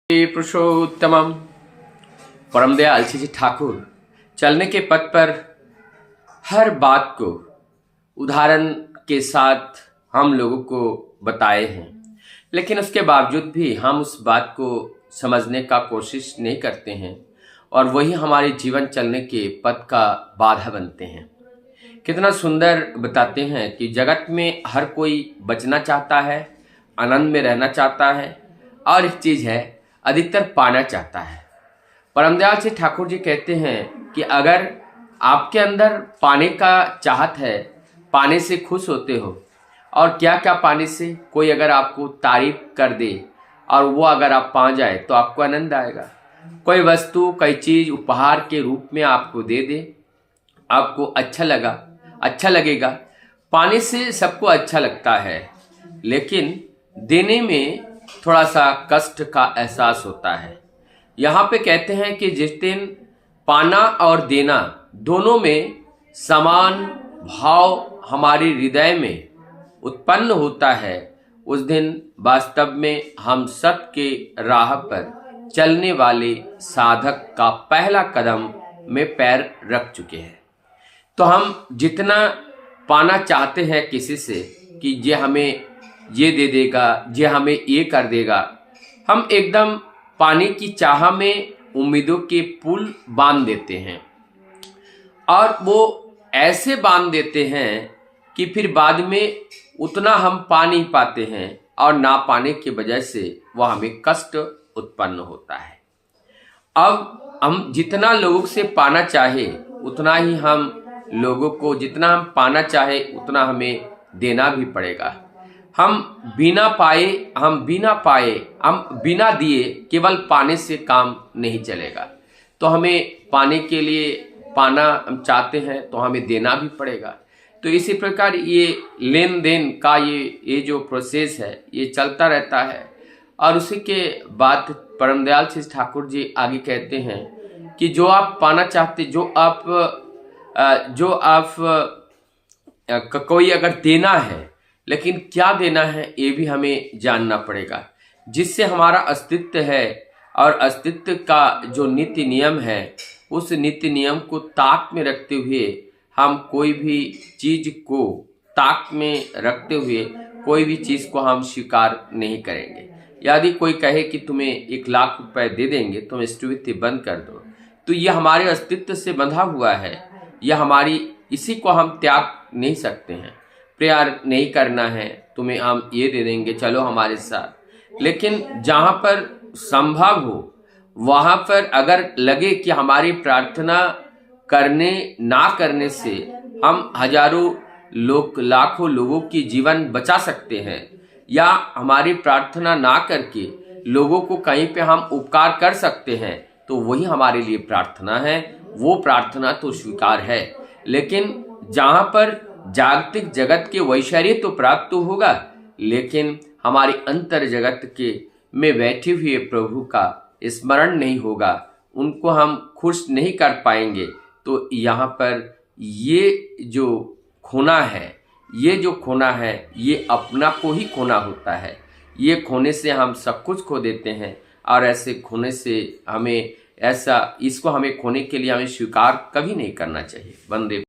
पुरुषोत्तमम परम दयाल श्री ठाकुर चलने के पथ पर हर बात को उदाहरण के साथ हम लोगों को बताए हैं, लेकिन उसके बावजूद भी हम उस बात को समझने का कोशिश नहीं करते हैं और वही हमारे जीवन चलने के पथ का बाधा बनते हैं। कितना सुंदर बताते हैं कि जगत में हर कोई बचना चाहता है, आनंद में रहना चाहता है और एक चीज़ है, अधिकतर पाना चाहता है। परम दयाल श्री ठाकुर जी कहते हैं कि अगर आपके अंदर पाने का चाहत है, पाने से खुश होते हो, और क्या क्या पाने से, कोई अगर आपको तारीफ कर दे और वो अगर आप पा जाए तो आपको आनंद आएगा। कोई वस्तु, कोई चीज़ उपहार के रूप में आपको दे दे, आपको अच्छा लगेगा। पाने से सबको अच्छा लगता है, लेकिन देने में थोड़ा सा कष्ट का एहसास होता है। यहाँ पे कहते हैं कि जिस दिन पाना और देना दोनों में समान भाव हमारे हृदय में उत्पन्न होता है, उस दिन वास्तव में हम सत्य के राह पर चलने वाले साधक का पहला कदम में पैर रख चुके हैं। तो हम जितना पाना चाहते हैं किसी से कि ये हमें ये दे देगा, ये हमें ये कर देगा, हम एकदम पाने की चाह में उम्मीदों के पुल बांध देते हैं और वो ऐसे बांध देते हैं कि फिर बाद में उतना हम पा नहीं पाते हैं और ना पाने की वजह से वह हमें कष्ट उत्पन्न होता है। अब हम जितना लोगों से पाना चाहे उतना ही हम लोगों को, जितना हम पाना चाहे उतना हमें देना भी पड़ेगा। हम बिना दिए केवल पाने से काम नहीं चलेगा। तो हमें पाने के लिए, पाना हम चाहते हैं तो हमें देना भी पड़ेगा। तो इसी प्रकार ये लेन देन का ये जो प्रोसेस है ये चलता रहता है। और उसी के बाद परम दयाल श्री ठाकुर जी आगे कहते हैं कि जो आप पाना चाहते, कोई अगर देना है, लेकिन क्या देना है ये भी हमें जानना पड़ेगा, जिससे हमारा अस्तित्व है और अस्तित्व का जो नीति नियम है उस नीति नियम को ताक में रखते हुए हम कोई भी चीज को ताक में रखते हुए कोई भी चीज को हम स्वीकार नहीं करेंगे। यदि कोई कहे कि तुम्हें 1 लाख रुपए दे देंगे, तुम स्टूविति बंद कर दो, तो यह हमारे अस्तित्व से बंधा हुआ है, यह हमारी, इसी को हम त्याग नहीं सकते हैं। प्यार नहीं करना है, तुम्हें हम ये दे देंगे, चलो हमारे साथ। लेकिन जहाँ पर संभव हो वहाँ पर अगर लगे कि हमारी प्रार्थना करने ना करने से हम हजारों लोग, लाखों लोगों की जीवन बचा सकते हैं, या हमारी प्रार्थना ना करके लोगों को कहीं पे हम उपकार कर सकते हैं, तो वही हमारे लिए प्रार्थना है। वो प्रार्थना तो स्वीकार है। लेकिन जहाँ पर जागतिक जगत के वैश्वर्य तो प्राप्त तो होगा, लेकिन हमारे अंतर जगत के में बैठे हुए प्रभु का स्मरण नहीं होगा, उनको हम खुश नहीं कर पाएंगे। तो यहाँ पर ये जो खोना है ये अपना को ही खोना होता है। ये खोने से हम सब कुछ खो देते हैं, और ऐसे खोने से हमें इसको हमें खोने के लिए हमें स्वीकार कभी नहीं करना चाहिए। वंदे